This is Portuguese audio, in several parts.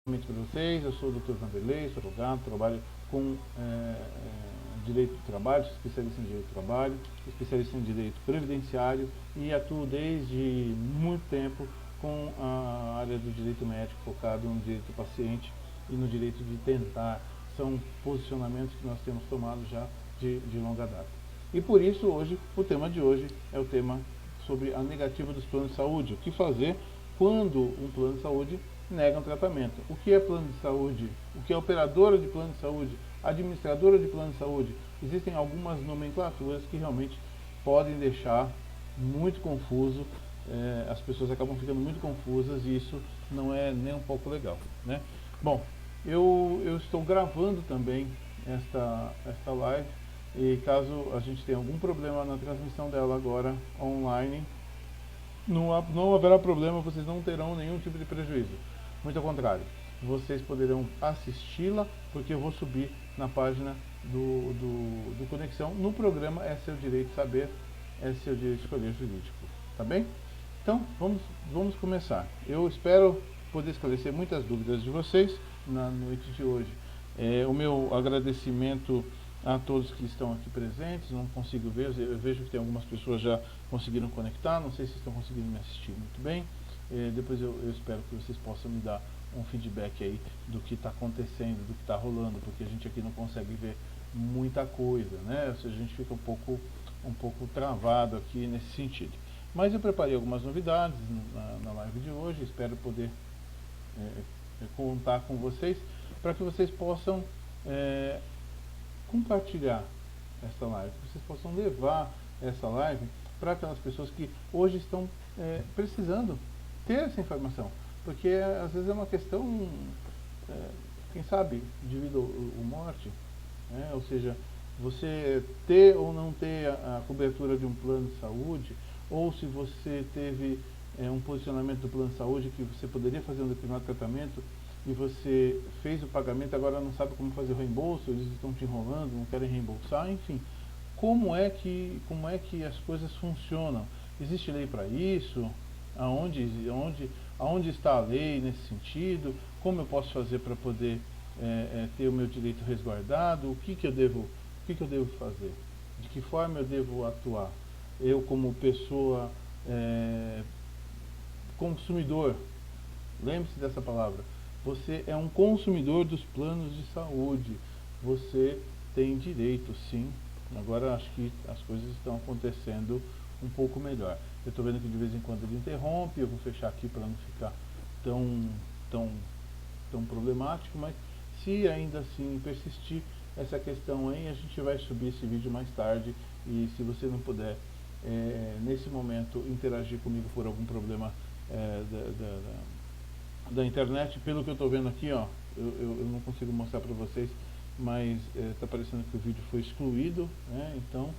Para vocês, eu sou o Dr. Vanderlei, sou advogado, trabalho com direito do trabalho, sou especialista em direito do trabalho, especialista em direito previdenciário e atuo desde muito tempo com a área do direito médico, focado no direito do paciente e no direito de tentar. São posicionamentos que nós temos tomado já de longa data. E por isso hoje, o tema de hoje é o tema sobre a negativa dos planos de saúde, o que fazer quando um plano de saúde nega um tratamento. O que é plano de saúde? O que é operadora de plano de saúde? Administradora de plano de saúde? Existem algumas nomenclaturas que realmente podem deixar muito confuso, as pessoas acabam ficando muito confusas e isso não é nem um pouco legal, né? Bom, eu estou gravando também esta live e caso a gente tenha algum problema na transmissão dela agora online, não haverá problema, vocês não terão nenhum tipo de prejuízo. Muito ao contrário, vocês poderão assisti-la, porque eu vou subir na página do Conexão, no programa É Seu Direito Saber, É Seu Direito Escolher Jurídico. Tá bem? Então, vamos começar. Eu espero poder esclarecer muitas dúvidas de vocês na noite de hoje. O meu agradecimento a todos que estão aqui presentes, não consigo ver, eu vejo que tem algumas pessoas já conseguiram conectar, não sei se estão conseguindo me assistir muito bem. Depois eu espero que vocês possam me dar um feedback aí do que está acontecendo, do que está rolando, porque a gente aqui não consegue ver muita coisa, né? Ou seja, a gente fica um pouco travado aqui nesse sentido. Mas eu preparei algumas novidades na live de hoje, espero poder contar com vocês, para que vocês possam compartilhar essa live, que vocês possam levar essa live para aquelas pessoas que hoje estão precisando ter essa informação, porque às vezes é uma questão, quem sabe, de vida ou morte, né? Ou seja, você ter ou não ter a cobertura de um plano de saúde, ou se você teve um posicionamento do plano de saúde que você poderia fazer um determinado tratamento e você fez o pagamento, agora não sabe como fazer o reembolso, eles estão te enrolando, não querem reembolsar, enfim. Como é que as coisas funcionam? Existe lei para isso? Aonde está a lei nesse sentido? Como eu posso fazer para poder ter o meu direito resguardado? O que eu devo fazer? De que forma eu devo atuar? Eu, como pessoa consumidor, lembre-se dessa palavra. Você é um consumidor dos planos de saúde. Você tem direito, sim. Agora acho que as coisas estão acontecendo um pouco melhor. Eu estou vendo que de vez em quando ele interrompe, eu vou fechar aqui para não ficar tão problemático, mas se ainda assim persistir essa questão aí, a gente vai subir esse vídeo mais tarde e se você não puder, nesse momento, interagir comigo por algum problema da internet, pelo que eu estou vendo aqui, ó, eu não consigo mostrar para vocês, mas está parecendo que o vídeo foi excluído, né? Então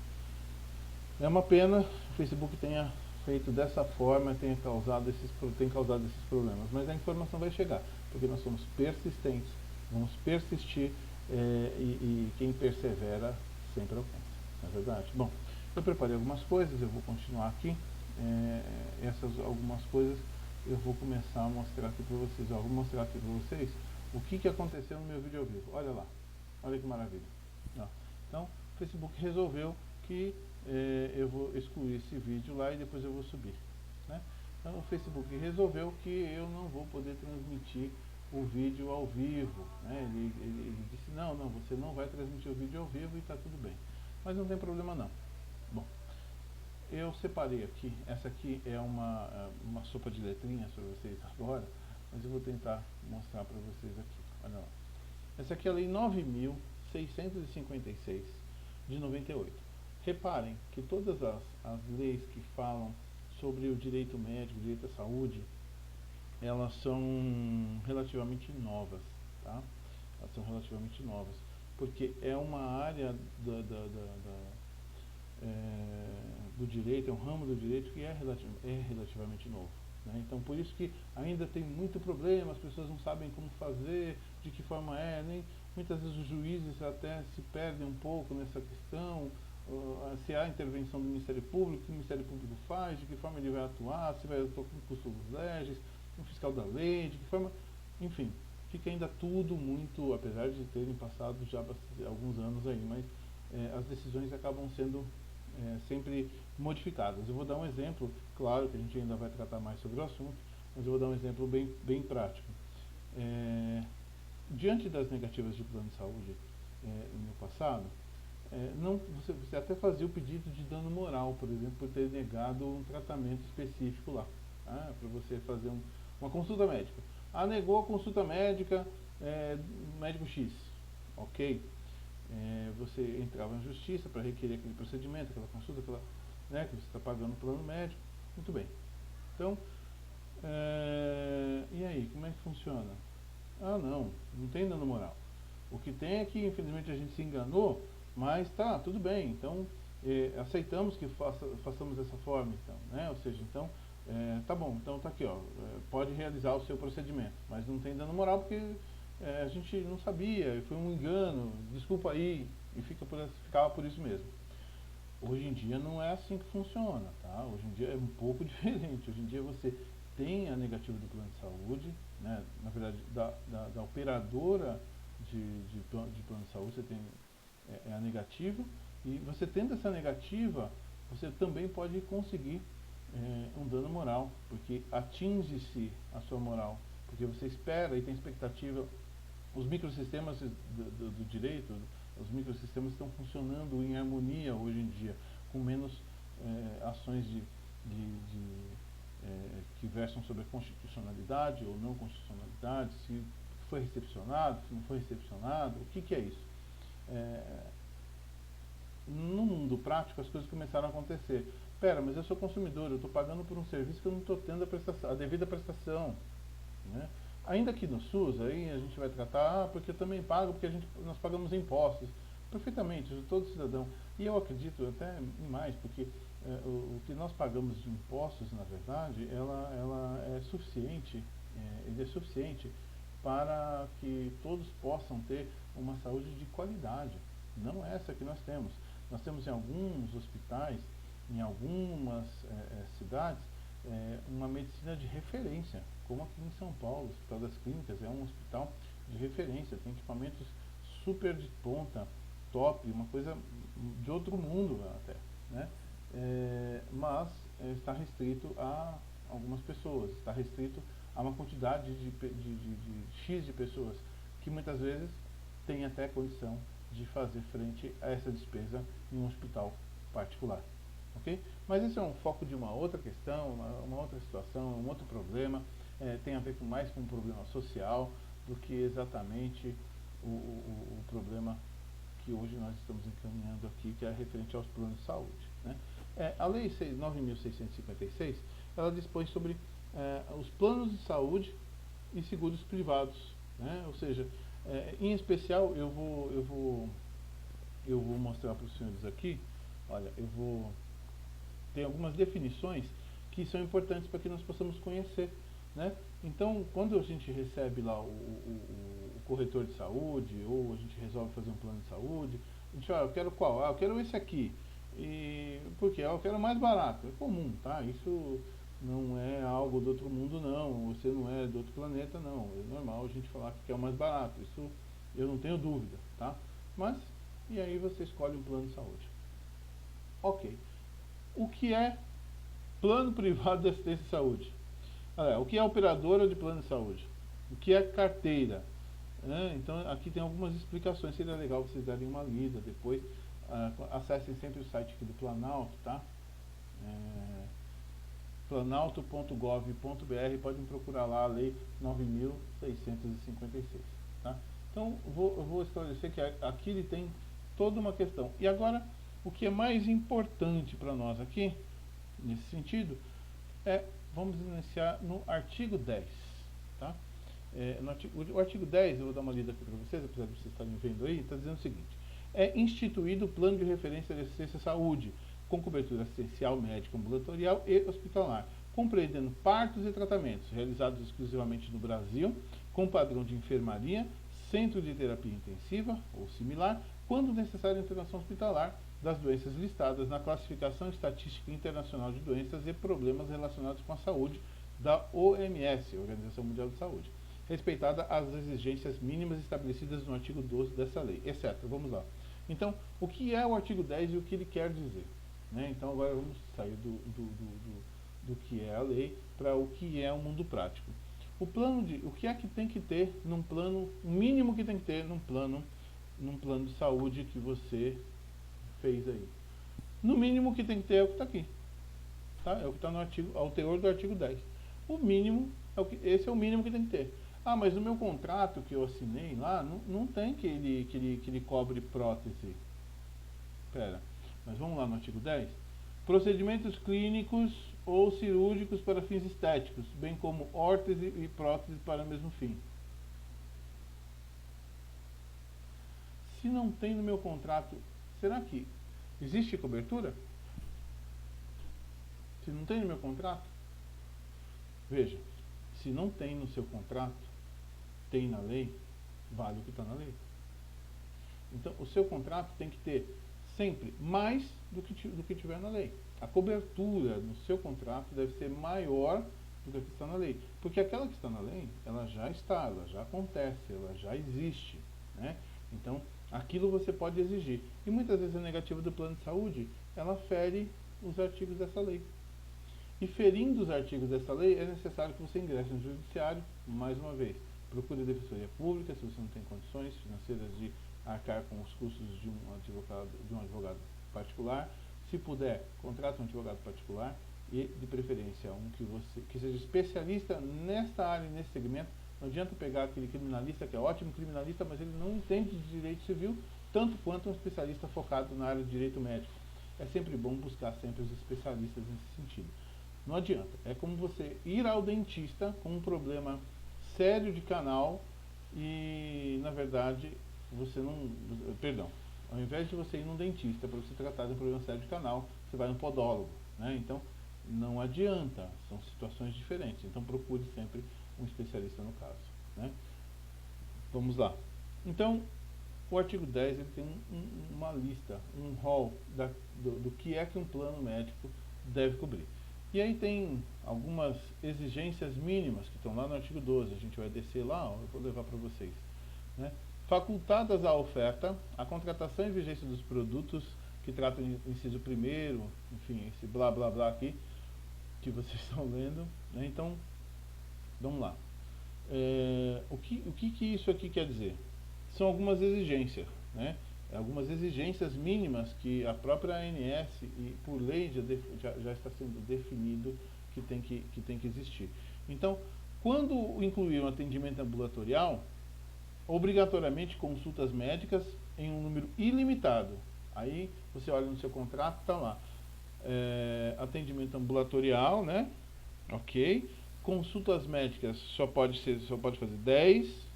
é uma pena que o Facebook tenha feito dessa forma, tem causado esses problemas, mas a informação vai chegar, porque nós somos persistentes, vamos persistir, e quem persevera sempre alcança, não é verdade? Bom, eu preparei algumas coisas, eu vou continuar aqui, essas algumas coisas eu vou começar a mostrar aqui para vocês. Vou mostrar aqui para vocês o que aconteceu no meu vídeo ao vivo. Olha lá, olha que maravilha. Então, o Facebook resolveu que eu vou excluir esse vídeo lá e depois eu vou subir, né? Então, o Facebook resolveu que eu não vou poder transmitir o vídeo ao vivo, né? Ele disse, não, você não vai transmitir o vídeo ao vivo e está tudo bem. Mas não tem problema não. Bom, eu separei aqui, essa aqui é uma sopa de letrinhas para vocês agora, mas eu vou tentar mostrar para vocês aqui. Olha lá. Essa aqui é a Lei 9.656 de 98. Reparem que todas as leis que falam sobre o direito médico, o direito à saúde, elas são relativamente novas, tá? Elas são relativamente novas, porque é uma área do direito, é um ramo do direito que é relativamente novo, né? Então por isso que ainda tem muito problema, as pessoas não sabem como fazer, de que forma muitas vezes os juízes até se perdem um pouco nessa questão, se há intervenção do Ministério Público, o que o Ministério Público faz, de que forma ele vai atuar, se vai atuar com custos legis, um fiscal da lei, de que forma, enfim, fica ainda tudo muito, apesar de terem passado já alguns anos aí, mas as decisões acabam sendo sempre modificadas. Eu vou dar um exemplo, claro que a gente ainda vai tratar mais sobre o assunto, mas eu vou dar um exemplo bem prático. Diante das negativas de plano de saúde no passado, você até fazia o pedido de dano moral, por exemplo, por ter negado um tratamento específico lá, tá? Para você fazer uma consulta médica. Negou a consulta médica, médico X, ok? Você entrava na justiça para requerer aquele procedimento, aquela consulta, que você está pagando o plano médico, muito bem. Então, e aí, como é que funciona? Não tem dano moral. O que tem é que, infelizmente, a gente se enganou, mas tá, tudo bem, então aceitamos que façamos dessa forma, então, né? Ou seja, então, tá bom, então tá aqui, ó, pode realizar o seu procedimento, mas não tem dano moral porque a gente não sabia, foi um engano, desculpa aí, e ficava por isso mesmo. Hoje em dia não é assim que funciona, tá? Hoje em dia é um pouco diferente. Hoje em dia você tem a negativa do plano de saúde, né? Na verdade, da operadora de plano de saúde, você tem a negativa, e você tendo essa negativa, você também pode conseguir um dano moral, porque atinge-se a sua moral, porque você espera e tem expectativa. Os microsistemas do direito, os microsistemas estão funcionando em harmonia hoje em dia, com menos ações que versam sobre a constitucionalidade ou não constitucionalidade, se foi recepcionado, se não foi recepcionado, o que é isso? No mundo prático as coisas começaram a acontecer. Pera, mas eu sou consumidor, eu estou pagando por um serviço que eu não estou tendo a devida prestação, né? Ainda aqui no SUS, aí a gente vai tratar, porque eu também pago, porque nós pagamos impostos. Perfeitamente, eu sou todo cidadão. E eu acredito até mais, porque o que nós pagamos de impostos, na verdade, ela é suficiente, ele é suficiente para que todos possam ter uma saúde de qualidade. Não é essa que nós temos. Nós temos em alguns hospitais, em algumas cidades, uma medicina de referência, como aqui em São Paulo, o Hospital das Clínicas é um hospital de referência, tem equipamentos super de ponta, top, uma coisa de outro mundo até, né? Mas está restrito a algumas pessoas, está restrito a uma quantidade de X de pessoas, que muitas vezes tem até condição de fazer frente a essa despesa em um hospital particular. Okay? Mas esse é um foco de uma outra questão, uma outra situação, um outro problema, tem a ver mais com um problema social do que exatamente o problema que hoje nós estamos encaminhando aqui, que é referente aos planos de saúde, né? A Lei 9.656, ela dispõe sobre os planos de saúde e seguros privados, né? Ou seja, em especial eu vou mostrar para os senhores aqui, olha, tem algumas definições que são importantes para que nós possamos conhecer, né? Então, quando a gente recebe lá o corretor de saúde, ou a gente resolve fazer um plano de saúde, a gente fala, eu quero qual? Eu quero esse aqui. E por quê? Eu quero mais barato. É comum, tá? Isso não é algo do outro mundo, não. Você não é do outro planeta, não. É normal a gente falar que quer o mais barato. Isso eu não tenho dúvida, tá? Mas, e aí você escolhe um plano de saúde. Ok. O que é plano privado de assistência à saúde? O que é operadora de plano de saúde? O que é carteira? Então aqui tem algumas explicações, seria legal vocês darem uma lida depois. Acessem sempre o site aqui do Planalto, tá? planalto.gov.br, podem procurar lá a Lei 9.656, tá? Então eu vou esclarecer que aqui ele tem toda uma questão. E agora, o que é mais importante para nós aqui, nesse sentido, vamos iniciar no artigo 10, tá? O artigo 10, eu vou dar uma lida aqui para vocês, apesar de vocês estarem vendo aí, está dizendo o seguinte: é instituído o plano de referência de assistência à saúde, com cobertura assistencial, médica, ambulatorial e hospitalar, compreendendo partos e tratamentos realizados exclusivamente no Brasil, com padrão de enfermaria, centro de terapia intensiva ou similar, quando necessário internação hospitalar, das doenças listadas na Classificação Estatística Internacional de Doenças e Problemas Relacionados com a Saúde, da OMS, Organização Mundial de Saúde, respeitada as exigências mínimas estabelecidas no artigo 12 dessa lei, exceto, vamos lá. Então, o que é o artigo 10 e o que ele quer dizer? Né? Então, agora vamos sair do que é a lei para o que é o mundo prático. O que é que tem que ter num plano, o mínimo que tem que ter num plano de saúde que você fez aí. No mínimo que tem que ter é o que está aqui. Tá? É o que está no artigo, ao teor do artigo 10. O mínimo, esse é o mínimo que tem que ter. Ah, mas no meu contrato que eu assinei lá, não tem que ele cobre prótese. Espera, mas vamos lá no artigo 10. Procedimentos clínicos ou cirúrgicos para fins estéticos, bem como órtese e prótese para o mesmo fim. Se não tem no meu contrato, será que existe cobertura? Se não tem no meu contrato, veja, se não tem no seu contrato, tem na lei, vale o que está na lei. Então, o seu contrato tem que ter sempre mais do que tiver na lei. A cobertura no seu contrato deve ser maior do que a que está na lei. Porque aquela que está na lei, ela já acontece, ela já existe. Né? Então, aquilo você pode exigir. E muitas vezes a negativa do plano de saúde, ela fere os artigos dessa lei. E ferindo os artigos dessa lei, é necessário que você ingresse no judiciário, mais uma vez. Procure a defensoria pública, se você não tem condições financeiras de arcar com os custos de um advogado particular. Se puder, contrate um advogado particular e, de preferência, um que seja especialista nessa área, nesse segmento. Não adianta pegar aquele criminalista que é ótimo criminalista, mas ele não entende de direito civil tanto quanto um especialista focado na área de direito médico. É sempre bom buscar sempre os especialistas nesse sentido. Não adianta. É como você ir ao dentista com um problema sério de canal e, na verdade, você não... Perdão. Ao invés de você ir num dentista para você tratar de um problema sério de canal, você vai no podólogo. Né? Então, não adianta. São situações diferentes. Então, procure sempre um especialista no caso. Né? Vamos lá. Então, o artigo 10 ele tem uma lista, um rol do que é que um plano médico deve cobrir. E aí tem algumas exigências mínimas que estão lá no artigo 12. A gente vai descer lá, eu vou levar para vocês. Né? Facultadas à oferta, a contratação e vigência dos produtos que tratam de inciso primeiro, enfim, esse blá blá blá aqui, que vocês estão lendo. Né? Então, vamos lá. O que isso aqui quer dizer? São algumas exigências, né? Algumas exigências mínimas que a própria ANS, e por lei, já está sendo definido que tem que existir. Então, quando incluir um atendimento ambulatorial, obrigatoriamente consultas médicas em um número ilimitado. Aí você olha no seu contrato, está lá. Atendimento ambulatorial, né? Ok. Consultas médicas só pode fazer 10.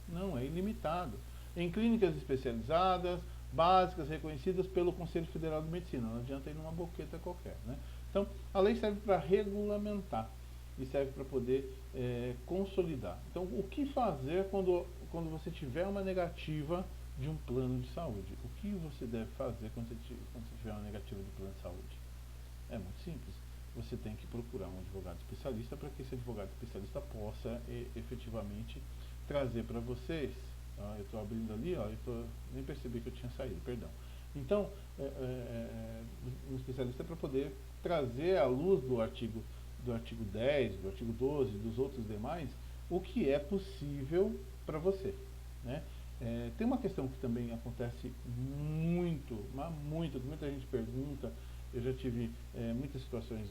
Não, é ilimitado. Em clínicas especializadas, básicas, reconhecidas pelo Conselho Federal de Medicina. Não adianta ir numa boqueta qualquer. Né? Então, a lei serve para regulamentar e serve para poder consolidar. Então, o que fazer quando você tiver uma negativa de um plano de saúde? O que você deve fazer quando você tiver uma negativa de plano de saúde? É muito simples. Você tem que procurar um advogado especialista para que esse advogado especialista possa efetivamente trazer para vocês. Eu estou abrindo ali, nem percebi que eu tinha saído, perdão. Então, um especialista para poder trazer à luz do artigo 10, do artigo 12, dos outros demais, o que é possível para você. Né? Tem uma questão que também acontece muito, muita gente pergunta, eu já tive muitas situações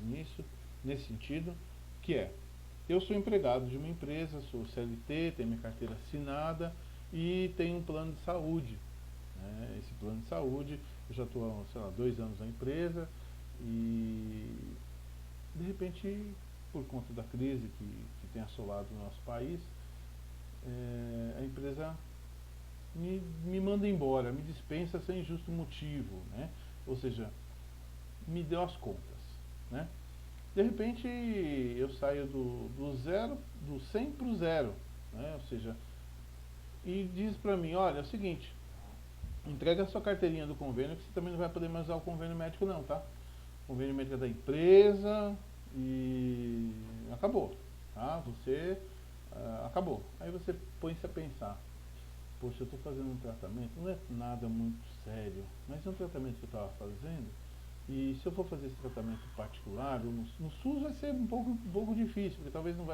nesse sentido, que é, eu sou empregado de uma empresa, sou CLT, tenho minha carteira assinada e tenho um plano de saúde. Né? Esse plano de saúde, eu já estou, sei lá, 2 anos na empresa e, de repente, por conta da crise que tem assolado o nosso país, a empresa me manda embora, me dispensa sem justo motivo, né? Ou seja, me deu as contas. Né? De repente, eu saio do 100 para o 0, né? Ou seja, e diz para mim, olha, é o seguinte, entrega a sua carteirinha do convênio que você também não vai poder mais usar o convênio médico não, tá? O convênio médico é da empresa e acabou, tá? Você acabou. Aí você põe-se a pensar, poxa, eu estou fazendo um tratamento, não é nada muito sério, mas é um tratamento que eu estava fazendo, e se eu for fazer esse tratamento particular, no SUS vai ser um pouco difícil, porque talvez não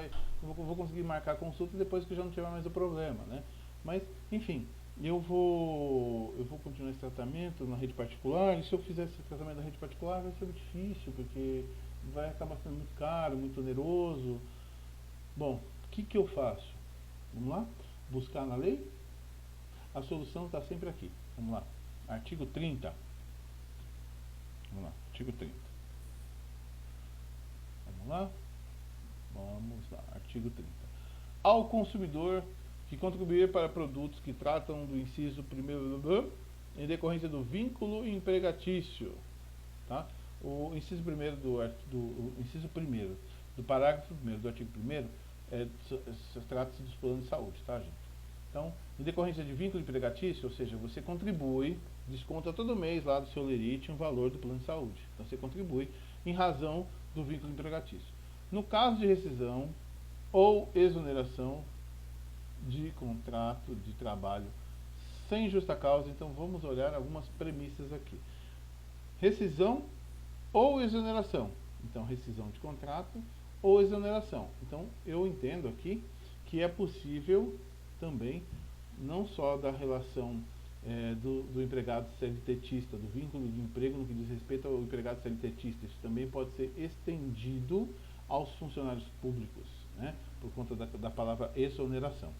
vou conseguir marcar a consulta depois que eu já não tiver mais o problema, né? Mas, enfim, eu vou continuar esse tratamento na rede particular, e se eu fizer esse tratamento na rede particular vai ser muito difícil, porque vai acabar sendo muito caro, muito oneroso. Bom, o que eu faço? Vamos lá? Buscar na lei? A solução está sempre aqui. Vamos lá. Artigo 30. Vamos lá. Artigo 30. Vamos lá. Vamos lá. Artigo 30. Ao consumidor que contribuir para produtos que tratam do inciso 1º em decorrência do vínculo empregatício, tá? O inciso 1º do parágrafo 1º do artigo 1º trata-se dos planos de saúde, tá, gente? Então, em decorrência de vínculo empregatício, ou seja, você contribui, desconta todo mês lá do seu lerite um valor do plano de saúde. Então, você contribui em razão do vínculo empregatício. No caso de rescisão ou exoneração de contrato de trabalho sem justa causa, então vamos olhar algumas premissas aqui. Rescisão ou exoneração. Então, rescisão de contrato ou exoneração. Então, eu entendo aqui que é possível também, não só da relação do empregado CLTista, do vínculo de emprego no que diz respeito ao empregado CLTista, isso também pode ser estendido aos funcionários públicos, né, por conta da palavra exoneração.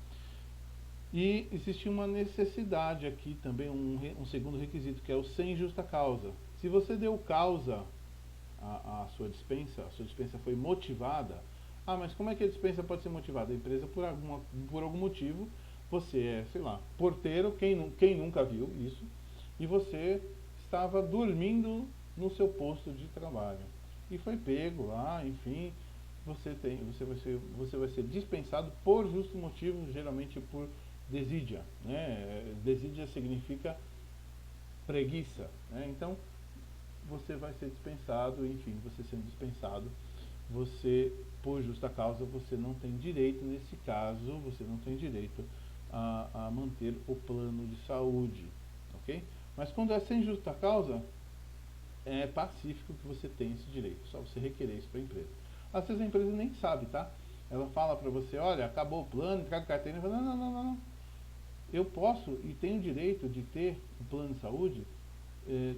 E existe uma necessidade aqui também, um segundo requisito, que é o sem justa causa. Se você deu causa à sua dispensa, a sua dispensa foi motivada, mas como é que a dispensa pode ser motivada? A empresa, por algum motivo, você é, sei lá, porteiro, quem nunca viu isso, e você estava dormindo no seu posto de trabalho. E foi pego lá, enfim, você vai ser dispensado por justo motivo, geralmente por desídia, né? Desídia significa preguiça, né? Então, você vai ser dispensado, enfim, você sendo dispensado, você, por justa causa, você não tem direito, nesse caso, você não tem direito a manter o plano de saúde, ok? Mas quando é sem justa causa, é pacífico que você tem esse direito, só você requerer isso para a empresa. Às vezes a empresa nem sabe, tá? Ela fala para você, olha, acabou o plano, entrega a carteira, e fala, não. Eu posso e tenho direito de ter um plano de saúde.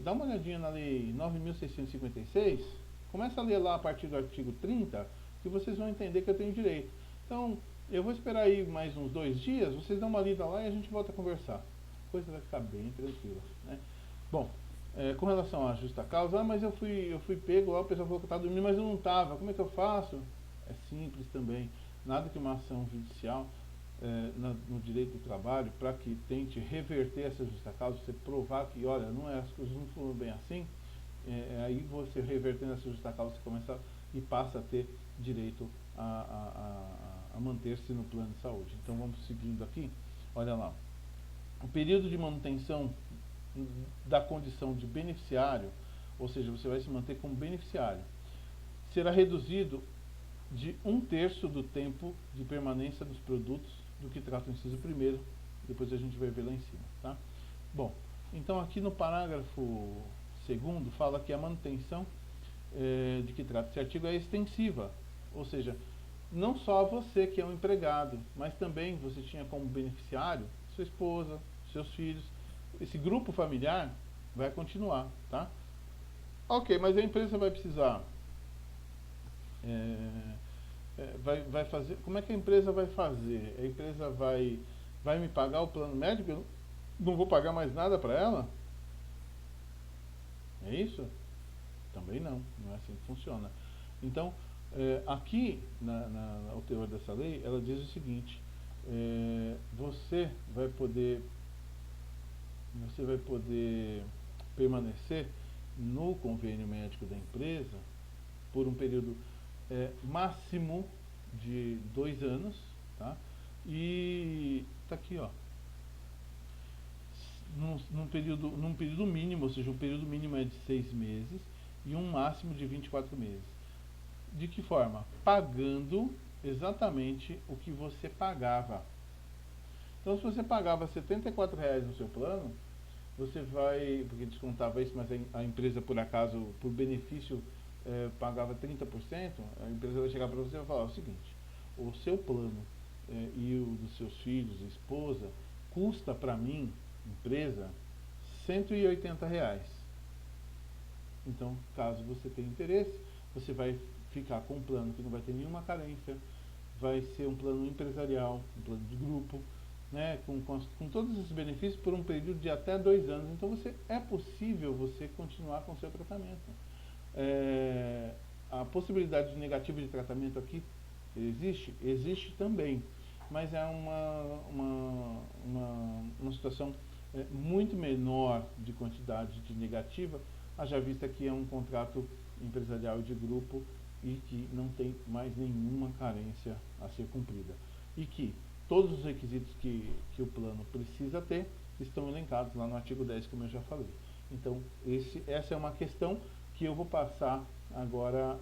Dá uma olhadinha na lei 9.656, começa a ler lá a partir do artigo 30, que vocês vão entender que eu tenho direito. Então, eu vou esperar aí mais uns 2 dias, vocês dão uma lida lá e a gente volta a conversar. A coisa vai ficar bem tranquila, né? Bom, com relação à justa causa, mas eu fui pego lá, o pessoal falou que eu estava dormindo, mas eu não estava, como é que eu faço? É simples também, nada que uma ação judicial no direito do trabalho, para que tente reverter essa justa causa, você provar que, olha, as coisas não foram bem assim, aí você revertendo essa justa causa, você começa e passa a ter direito a manter-se no plano de saúde. Então vamos seguindo aqui, olha lá, o período de manutenção da condição de beneficiário, ou seja, você vai se manter como beneficiário, será reduzido de 1/3 do tempo de permanência dos produtos do que trata o inciso 1º, depois a gente vai ver lá em cima, tá? Bom, então aqui no parágrafo 2º fala que a manutenção de que trata esse artigo é extensiva, ou seja, não só você que é um empregado, mas também você tinha como beneficiário sua esposa, seus filhos, esse grupo familiar vai continuar, tá? Ok, mas a empresa vai precisar vai fazer, como é que a empresa vai fazer? A empresa vai me pagar o plano médico? Eu não vou pagar mais nada para ela? É isso? Também não é assim que funciona. Então, aqui, o teor dessa lei, ela diz o seguinte, você vai poder permanecer no convênio médico da empresa por um período máximo de 2 anos, tá? E tá aqui, ó, num período mínimo, ou seja, o período mínimo é de 6 meses e um máximo de 24 meses. De que forma? Pagando exatamente o que você pagava. Então, se você pagava R$ 74 no seu plano, você vai, porque descontava isso, mas a empresa, por acaso, por benefício, pagava 30%, a empresa vai chegar para você e vai falar o seguinte: o seu plano e o dos seus filhos, esposa, custa para mim, empresa, R$ 180. Então, caso você tenha interesse, você vai ficar com um plano que não vai ter nenhuma carência, vai ser um plano empresarial, um plano de grupo, né, com todos esses benefícios por um período de até 2 anos. Então é possível você continuar com o seu tratamento. A possibilidade de negativa de tratamento aqui existe? Existe também, mas é uma situação muito menor de quantidade de negativa, haja vista que é um contrato empresarial de grupo e que não tem mais nenhuma carência a ser cumprida. E que todos os requisitos que o plano precisa ter estão elencados lá no artigo 10, como eu já falei. Então, essa é uma questão que eu vou passar agora,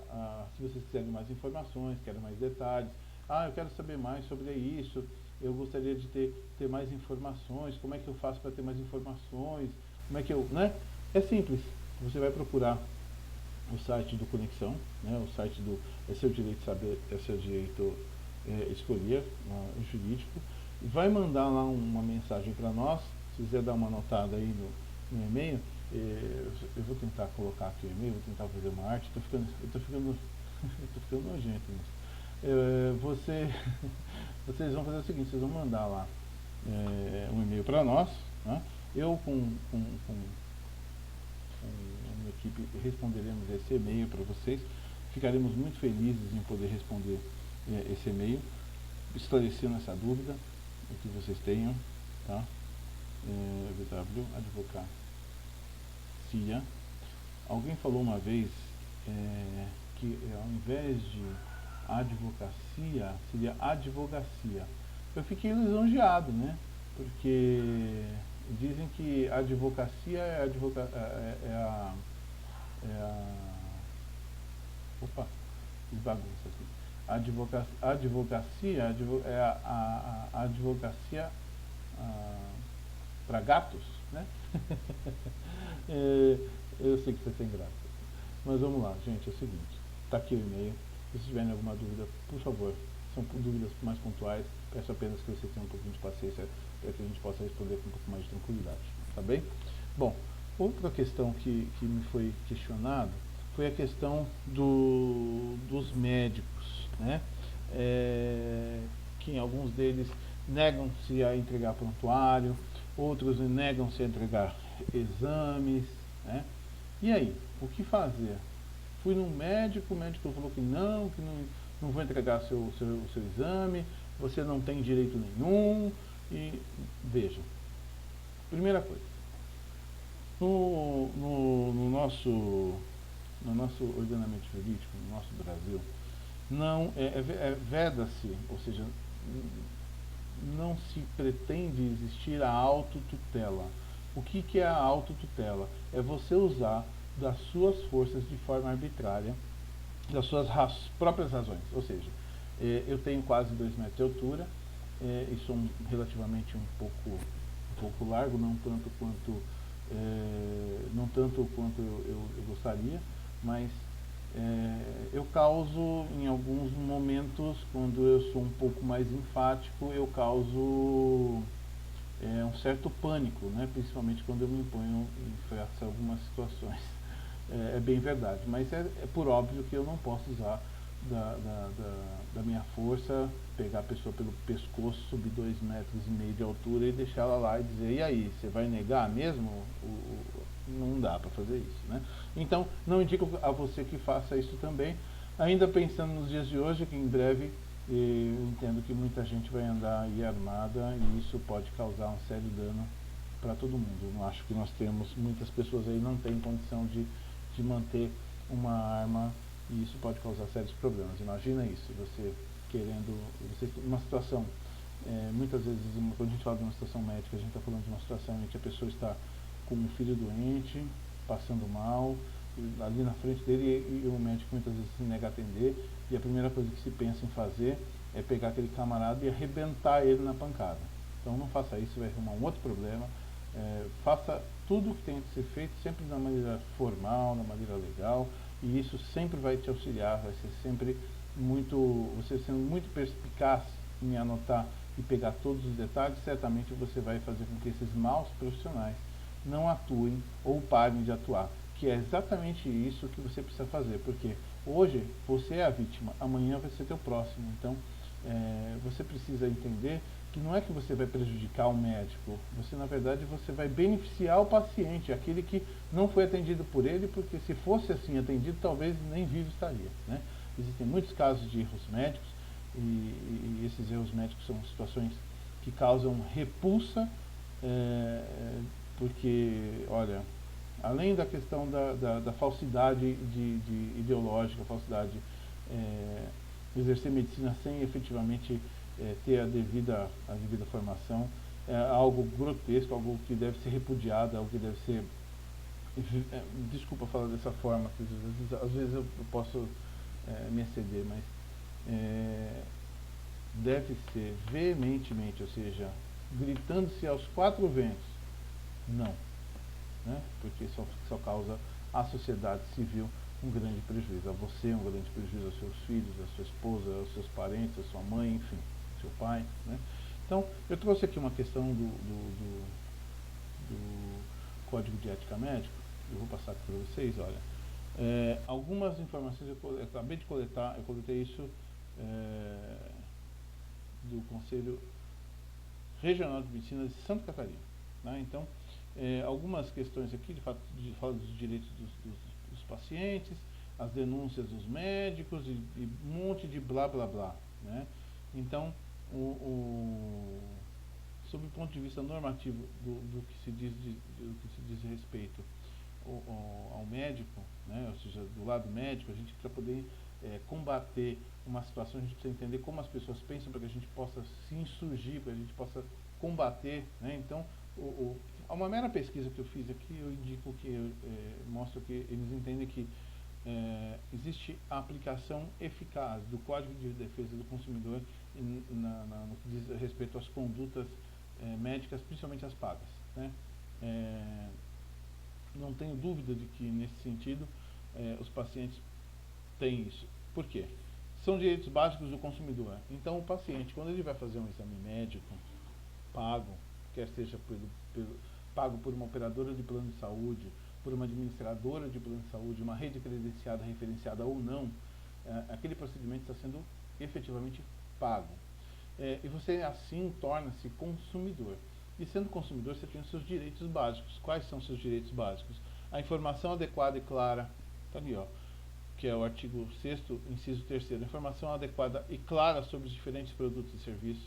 se vocês quiserem mais informações, querem mais detalhes. Eu quero saber mais sobre isso, eu gostaria de ter mais informações, como é que eu faço para ter mais informações, como é que eu, né? É simples, você vai procurar o site do Conexão, né? O site do É Seu Direito Saber, É Seu Direito Escolher, jurídico, e vai mandar lá uma mensagem para nós. Se quiser dar uma anotada aí no e-mail, eu vou tentar colocar aqui o e-mail, vou tentar fazer uma arte, eu tô ficando nojento nisso. Vocês vão fazer o seguinte: vocês vão mandar lá um e-mail para nós, né? Eu com a minha equipe responderemos esse e-mail para vocês. Ficaremos muito felizes em poder responder esse e-mail, esclarecendo essa dúvida, o que vocês tenham, tá? VW Advocacia. Alguém falou uma vez que ao invés de advocacia, seria advogacia. Eu fiquei lisonjeado, né? Porque dizem que a advocacia opa, que bagunça aqui. Advocacia é a advocacia para gatos, né? Eu sei que você tem graça. Mas vamos lá, gente, é o seguinte, está aqui o e-mail. Se vocês tiverem alguma dúvida, por favor, são dúvidas mais pontuais, peço apenas que vocês tenham um pouquinho de paciência para que a gente possa responder com um pouco mais de tranquilidade, tá bem? Bom, outra questão que me foi questionado foi a questão dos médicos, né? Que alguns deles negam-se a entregar prontuário, outros negam-se a entregar exames, né? E aí, o que fazer? Fui num médico, o médico falou que não vou entregar seu exame, você não tem direito nenhum. E vejam, primeira coisa, no nosso ordenamento jurídico, no nosso Brasil, não veda-se, ou seja, não se pretende existir a autotutela. O que é a autotutela? É você usar das suas forças de forma arbitrária, das suas próprias razões. Ou seja, eu tenho quase 2 metros de altura, e sou relativamente um pouco largo, não tanto quanto eu gostaria, mas eu causo, em alguns momentos, quando eu sou um pouco mais enfático, eu causo um certo pânico, né? Principalmente quando eu me imponho em face a algumas situações. É bem verdade, mas é por óbvio que eu não posso usar da minha força, pegar a pessoa pelo pescoço, subir 2,5 metros de altura e deixar ela lá e dizer: e aí, você vai negar mesmo? Não dá para fazer isso, né? Então, não indico a você que faça isso também, ainda pensando nos dias de hoje, que em breve eu entendo que muita gente vai andar aí armada e isso pode causar um sério dano para todo mundo. Eu não acho que nós temos, muitas pessoas aí não têm condição de manter uma arma, e isso pode causar sérios problemas. Imagina isso, você numa situação, muitas vezes, quando a gente fala de uma situação médica, a gente está falando de uma situação em que a pessoa está com um filho doente, passando mal, ali na frente dele e o médico muitas vezes se nega a atender, e a primeira coisa que se pensa em fazer é pegar aquele camarada e arrebentar ele na pancada. Então não faça isso, vai arrumar um outro problema. Faça tudo o que tem que ser feito sempre de uma maneira formal, de uma maneira legal, e isso sempre vai te auxiliar, vai ser sempre você sendo muito perspicaz em anotar e pegar todos os detalhes, certamente você vai fazer com que esses maus profissionais não atuem ou parem de atuar, que é exatamente isso que você precisa fazer, porque hoje você é a vítima, amanhã vai ser teu próximo. Então você precisa entender que não é que você vai prejudicar o médico, você na verdade você vai beneficiar o paciente, aquele que não foi atendido por ele, porque se fosse assim atendido, talvez nem vivo estaria, né? Existem muitos casos de erros médicos, e esses erros médicos são situações que causam repulsa, porque, olha, além da questão da falsidade ideológica, falsidade, exercer medicina sem efetivamente ter a devida formação, é algo grotesco, algo que deve ser repudiado, algo que deve ser, desculpa falar dessa forma, às vezes eu posso me exceder, mas deve ser veementemente, ou seja, gritando-se aos quatro ventos, não, né? Porque só causa à sociedade civil um grande prejuízo, a você um grande prejuízo, aos seus filhos, à sua esposa, aos seus parentes, à sua mãe, enfim, ao seu pai, né? Então, eu trouxe aqui uma questão do Código de Ética Médico, eu vou passar aqui para vocês, olha. Algumas informações eu acabei de coletar, eu coletei isso do Conselho Regional de Medicina de Santa Catarina, né? Então, algumas questões aqui fala dos direitos dos pacientes, as denúncias dos médicos e um monte de blá blá blá, né? Então, sob o ponto de vista normativo do que se diz respeito ao médico, né? Ou seja, do lado médico, a gente, para poder combater uma situação, a gente precisa entender como as pessoas pensam para que a gente possa se insurgir, para que a gente possa combater, né? Então, uma mera pesquisa que eu fiz aqui, eu indico que mostra que eles entendem que existe a aplicação eficaz do Código de Defesa do Consumidor no que diz respeito às condutas médicas, principalmente as pagas, né? Não tenho dúvida de que, nesse sentido, os pacientes têm isso. Por quê? São direitos básicos do consumidor. Então, o paciente, quando ele vai fazer um exame médico pago, quer seja pago por uma operadora de plano de saúde, por uma administradora de plano de saúde, uma rede credenciada, referenciada ou não, aquele procedimento está sendo efetivamente pago. E você, assim, torna-se consumidor. E sendo consumidor, você tem os seus direitos básicos. Quais são os seus direitos básicos? A informação adequada e clara, está ali, ó, que é o artigo 6º, inciso 3º, informação adequada e clara sobre os diferentes produtos e serviços,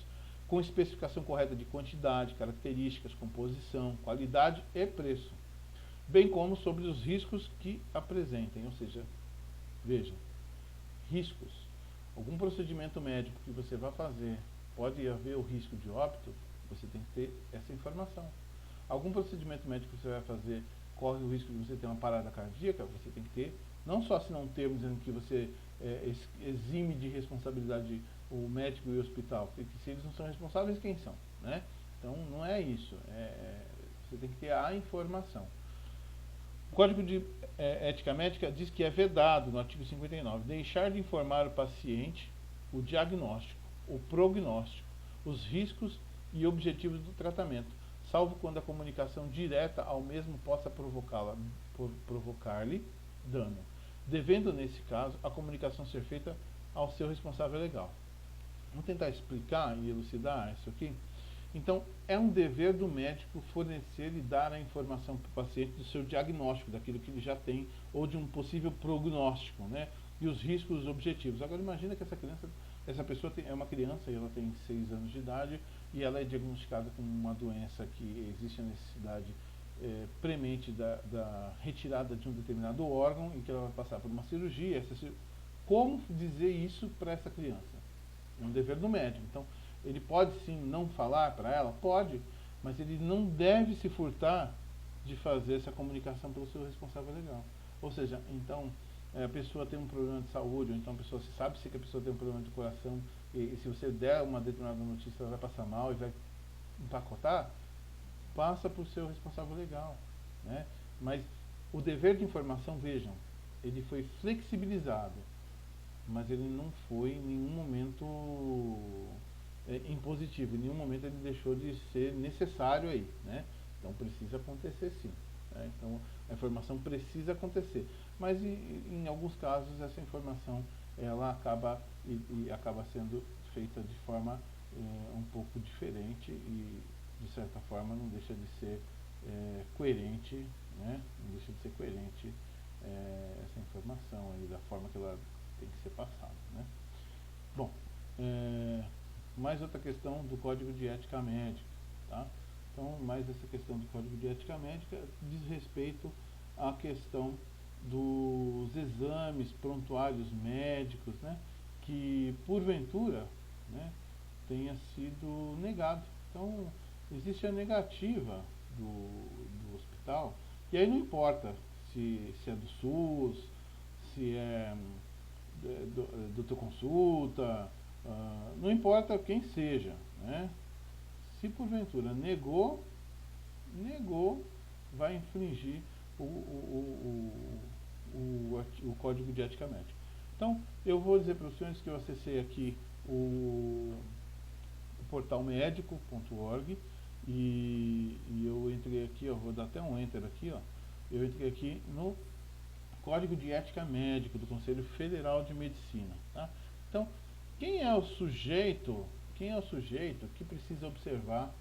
com especificação correta de quantidade, características, composição, qualidade e preço, bem como sobre os riscos que apresentem. Ou seja, veja, riscos. Algum procedimento médico que você vai fazer, pode haver o risco de óbito, você tem que ter essa informação. Algum procedimento médico que você vai fazer, corre o risco de você ter uma parada cardíaca, você tem que ter, não só assinar um termo dizendo que você exime de responsabilidade o médico e o hospital, porque se eles não são responsáveis, quem são, né? Então não é isso, você tem que ter a informação. O Código de Ética Médica diz que é vedado, no artigo 59, deixar de informar o paciente o diagnóstico, o prognóstico, os riscos e objetivos do tratamento, salvo quando a comunicação direta ao mesmo possa provocar-lhe dano, devendo, nesse caso, a comunicação ser feita ao seu responsável legal. Vamos tentar explicar e elucidar isso aqui? Então, é um dever do médico fornecer e dar a informação para o paciente do seu diagnóstico, daquilo que ele já tem, ou de um possível prognóstico, né? E os riscos e os objetivos. Agora, imagina que essa pessoa é uma criança e ela tem 6 anos de idade e ela é diagnosticada com uma doença que existe a necessidade premente da retirada de um determinado órgão, em que ela vai passar por uma cirurgia. Como dizer isso para essa criança? É um dever do médico. Então, ele pode sim não falar para ela? Pode, mas ele não deve se furtar de fazer essa comunicação pelo seu responsável legal. Ou seja, então a pessoa tem um problema de saúde, ou então a pessoa, você sabe se que a pessoa tem um problema de coração, e se você der uma determinada notícia, ela vai passar mal e vai empacotar, passa para o seu responsável legal, né? Mas o dever de informação, vejam, ele foi flexibilizado, mas ele não foi em nenhum momento impositivo, em nenhum momento ele deixou de ser necessário aí, né? Então precisa acontecer sim, né? Então a informação precisa acontecer, mas em alguns casos essa informação ela acaba sendo feita de forma um pouco diferente e de certa forma não deixa de ser coerente, né? Não deixa de ser coerente essa informação aí da forma que ela tem que ser passada, né? Bom, mais outra questão do Código de Ética Médica, tá? Então, mais essa questão do Código de Ética Médica diz respeito à questão dos exames prontuários médicos, né, que porventura, né, tenha sido negado. Então, existe a negativa do hospital, e aí não importa se é do SUS, se é do consulta, não importa quem seja, né? Se porventura negou, vai infringir o Código de Ética Médica. Então, eu vou dizer para os senhores que eu acessei aqui o portal médico.org e eu entrei aqui, ó, vou dar até um enter aqui, ó, eu entrei aqui no Código de Ética Médica do Conselho Federal de Medicina, tá? Então, quem é o sujeito que precisa observar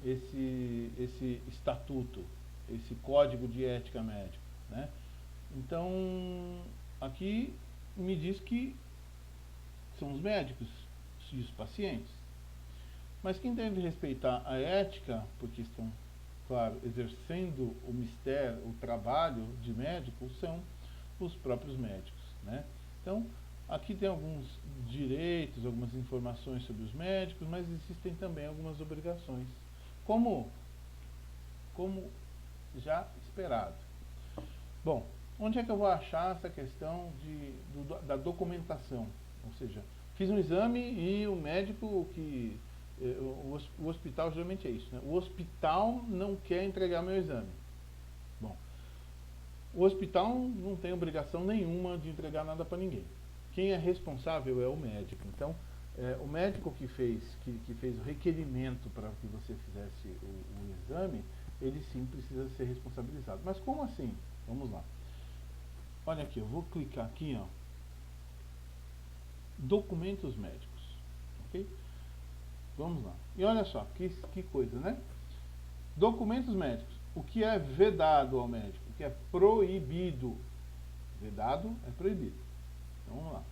esse estatuto, esse Código de Ética Médica, né? Então, aqui me diz que são os médicos e os pacientes. Mas quem deve respeitar a ética, porque estão, claro, exercendo o mistério, o trabalho de médico, são os próprios médicos, né? Então, aqui tem alguns direitos, algumas informações sobre os médicos, mas existem também algumas obrigações, como já esperado. Bom, onde é que eu vou achar essa questão da documentação? Ou seja, fiz um exame e o médico o hospital geralmente é isso, né? O hospital não quer entregar meu exame. Bom, o hospital não tem obrigação nenhuma de entregar nada para ninguém. Quem é responsável é o médico. Então, o médico que fez o requerimento para que você fizesse o exame, ele sim precisa ser responsabilizado. Mas como assim? Vamos lá. Olha aqui, eu vou clicar aqui, ó, documentos médicos, ok? Vamos lá. E olha só, que coisa, né? Documentos médicos. O que é vedado ao médico? O que é proibido? Vedado é proibido. Então vamos lá.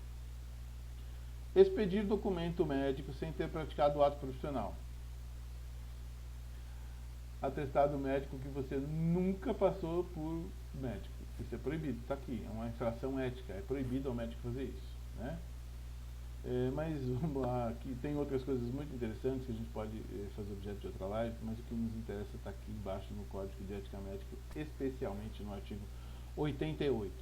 Expedir documento médico sem ter praticado o ato profissional. Atestado médico que você nunca passou por médico. Isso é proibido, está aqui. É uma infração ética. É proibido ao médico fazer isso, né? Mas vamos lá, aqui tem outras coisas muito interessantes que a gente pode fazer objeto de outra live, mas o que nos interessa está aqui embaixo no Código de Ética Médica, especialmente no artigo 88.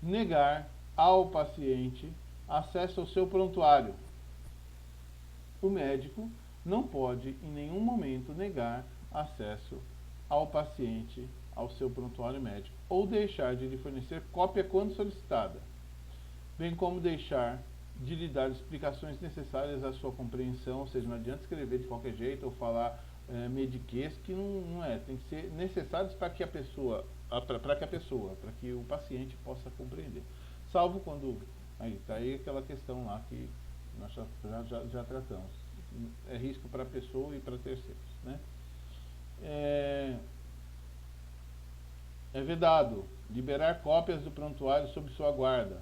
Negar ao paciente acesso ao seu prontuário. O médico não pode em nenhum momento negar acesso ao paciente ao seu prontuário médico ou deixar de lhe fornecer cópia quando solicitada, bem como deixar de lhe dar explicações necessárias à sua compreensão, ou seja, não adianta escrever de qualquer jeito ou falar mediquês, que não é, tem que ser necessários para que para que o paciente possa compreender, salvo quando, aí está aí aquela questão lá que nós já tratamos, é risco para a pessoa e para terceiros, né? É vedado liberar cópias do prontuário sob sua guarda,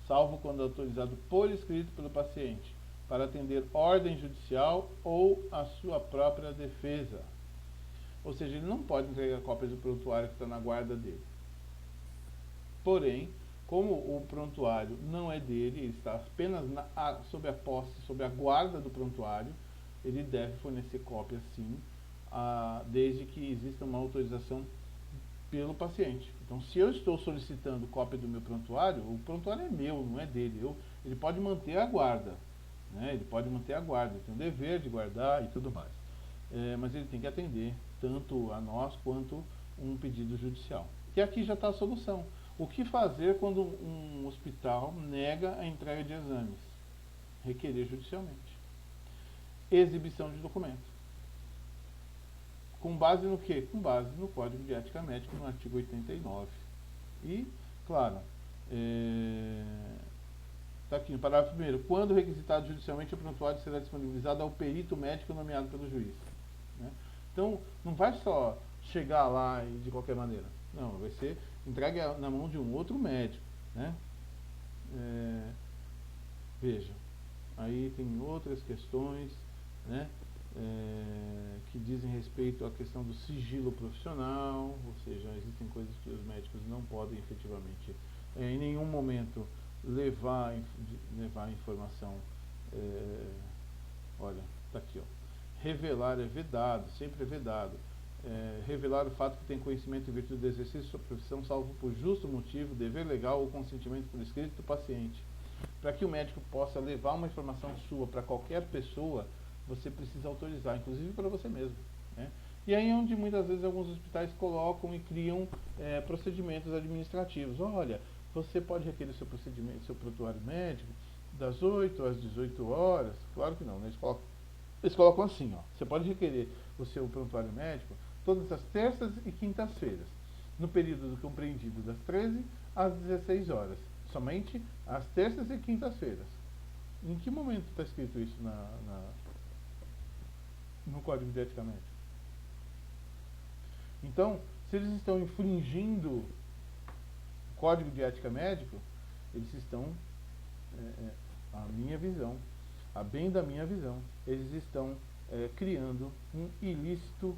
salvo quando autorizado por escrito pelo paciente, para atender ordem judicial ou a sua própria defesa. Ou seja, ele não pode entregar cópias do prontuário que está na guarda dele. Porém, como o prontuário não é dele, ele está apenas sob a posse, sob a guarda do prontuário, ele deve fornecer cópias sim, desde que exista uma autorização pelo paciente. Então, se eu estou solicitando cópia do meu prontuário, o prontuário é meu, não é dele. Ele pode manter a guarda, né? Ele pode manter a guarda, ele tem o dever de guardar e tudo mais. Mas ele tem que atender tanto a nós quanto um pedido judicial. E aqui já está a solução. O que fazer quando um hospital nega a entrega de exames? Requerer judicialmente. Exibição de documento. Com base no quê? Com base no Código de Ética Médica, no artigo 89. E, claro, está aqui no parágrafo 1º. Quando requisitado judicialmente, o prontuário será disponibilizado ao perito médico nomeado pelo juiz. Né? Então, não vai só chegar lá e de qualquer maneira. Não, vai ser entregue na mão de um outro médico. Né? Veja, aí tem outras questões, né? Que dizem respeito à questão do sigilo profissional, ou seja, existem coisas que os médicos não podem efetivamente, em nenhum momento, levar a informação. Olha, está aqui, ó. Revelar é vedado, sempre é vedado. Revelar o fato que tem conhecimento em virtude do exercício de sua profissão, salvo por justo motivo, dever legal ou consentimento por escrito do paciente. Para que o médico possa levar uma informação sua para qualquer pessoa, você precisa autorizar, inclusive para você mesmo. Né? E aí é onde muitas vezes alguns hospitais colocam e criam procedimentos administrativos. Olha, você pode requerer seu procedimento, seu prontuário médico das 8 às 18 horas. Claro que não, né? Eles colocam assim, ó. Você pode requerer o seu prontuário médico todas as terças e quintas-feiras, no período compreendido das 13 às 16 horas. Somente às terças e quintas-feiras. Em que momento está escrito isso no Código de Ética Médica? Então, se eles estão infringindo o Código de Ética Médico, eles estão, a minha visão, a bem da minha visão, eles estão criando um ilícito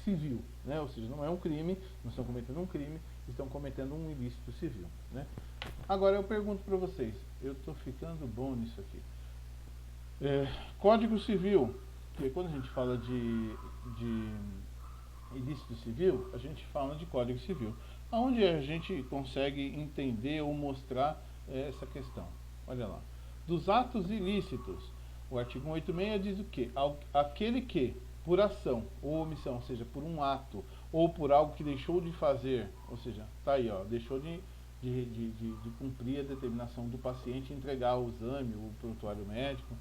civil, né? Ou seja, não é um crime, não estão cometendo um crime, estão cometendo um ilícito civil, né? Agora eu pergunto para vocês, eu estou ficando bom nisso aqui. Código Civil, porque quando a gente fala de ilícito civil, a gente fala de Código Civil. Onde a gente consegue entender ou mostrar essa questão? Olha lá. Dos atos ilícitos, o artigo 186 diz o quê? Aquele que, por ação ou omissão, ou seja, por um ato, ou por algo que deixou de fazer, ou seja, tá aí, ó, deixou de cumprir a determinação do paciente, entregar o exame, o prontuário médico,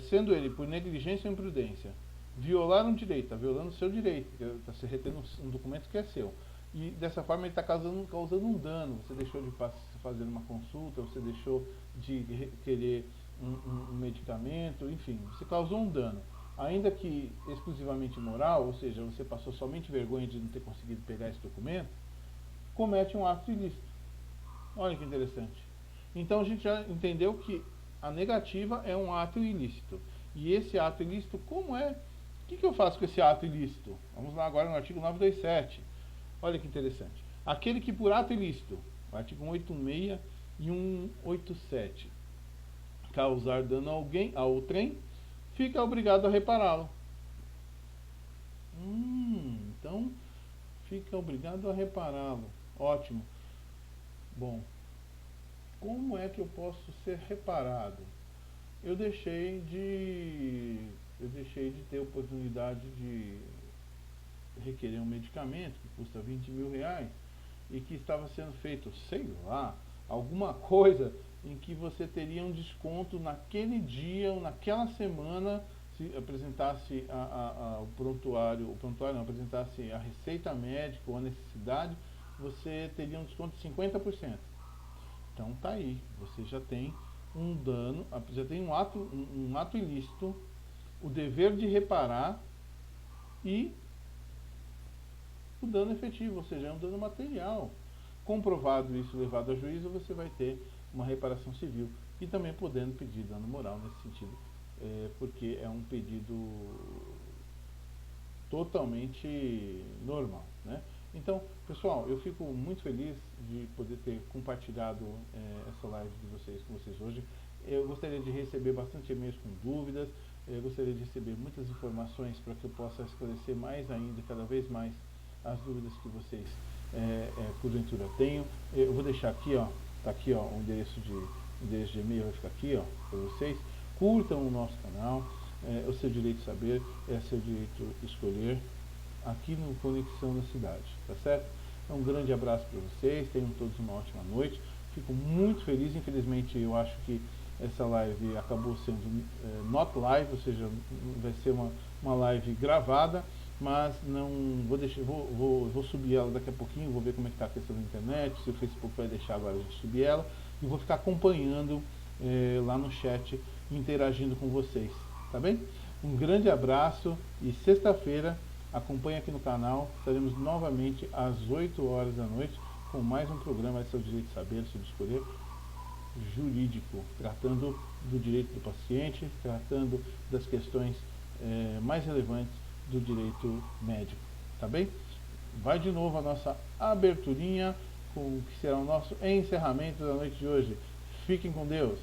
sendo ele por negligência ou imprudência, violar um direito, está violando o seu direito, está se retendo um documento que é seu, e dessa forma ele está causando um dano. Você deixou de fazer uma consulta, você deixou de requerer um medicamento, enfim, você causou um dano, ainda que exclusivamente moral, ou seja, você passou somente vergonha de não ter conseguido pegar esse documento, comete um ato ilícito. Olha que interessante. Então a gente já entendeu que a negativa é um ato ilícito. E esse ato ilícito, como é? O que eu faço com esse ato ilícito? Vamos lá agora no artigo 927. Olha que interessante. Aquele que por ato ilícito, artigo 186 e 187, causar dano a alguém, a outrem, fica obrigado a repará-lo. Então, fica obrigado a repará-lo. Ótimo. Bom, como é que eu posso ser reparado? Eu deixei de ter oportunidade de requerer um medicamento que custa 20 mil reais e que estava sendo feito, sei lá, alguma coisa em que você teria um desconto naquele dia ou naquela semana, se apresentasse o prontuário não, apresentasse a receita médica ou a necessidade, você teria um desconto de 50%. Então tá aí, você já tem um dano, já tem um ato ilícito, o dever de reparar e o dano efetivo, ou seja, é um dano material. Comprovado isso, levado a juízo, você vai ter uma reparação civil e também podendo pedir dano moral nesse sentido, porque é um pedido totalmente normal, né? Então, pessoal, eu fico muito feliz de poder ter compartilhado essa live de vocês com vocês hoje. Eu gostaria de receber bastante e-mails com dúvidas, eu gostaria de receber muitas informações para que eu possa esclarecer mais ainda, cada vez mais, as dúvidas que vocês porventura tenham. Eu vou deixar aqui, ó, tá aqui, ó, o endereço de e-mail vai ficar aqui, ó, para vocês. Curtam o nosso canal, o seu direito de saber, é seu direito de escolher, aqui no Conexão da Cidade, tá certo? Um grande abraço para vocês, tenham todos uma ótima noite. Fico muito feliz, infelizmente eu acho que essa live acabou sendo not live, ou seja, vai ser uma live gravada, mas não vou deixar, vou subir ela daqui a pouquinho, vou ver como é que está a questão da internet, se o Facebook vai deixar agora a gente subir ela, e vou ficar acompanhando lá no chat, interagindo com vocês, tá bem? Um grande abraço e sexta-feira acompanhe aqui no canal, estaremos novamente às 8 horas da noite com mais um programa de Seu Direito de Saber, Seu de Escolher, jurídico, tratando do direito do paciente, tratando das questões mais relevantes do direito médico, tá bem? Vai de novo a nossa aberturinha, com o que será o nosso encerramento da noite de hoje. Fiquem com Deus!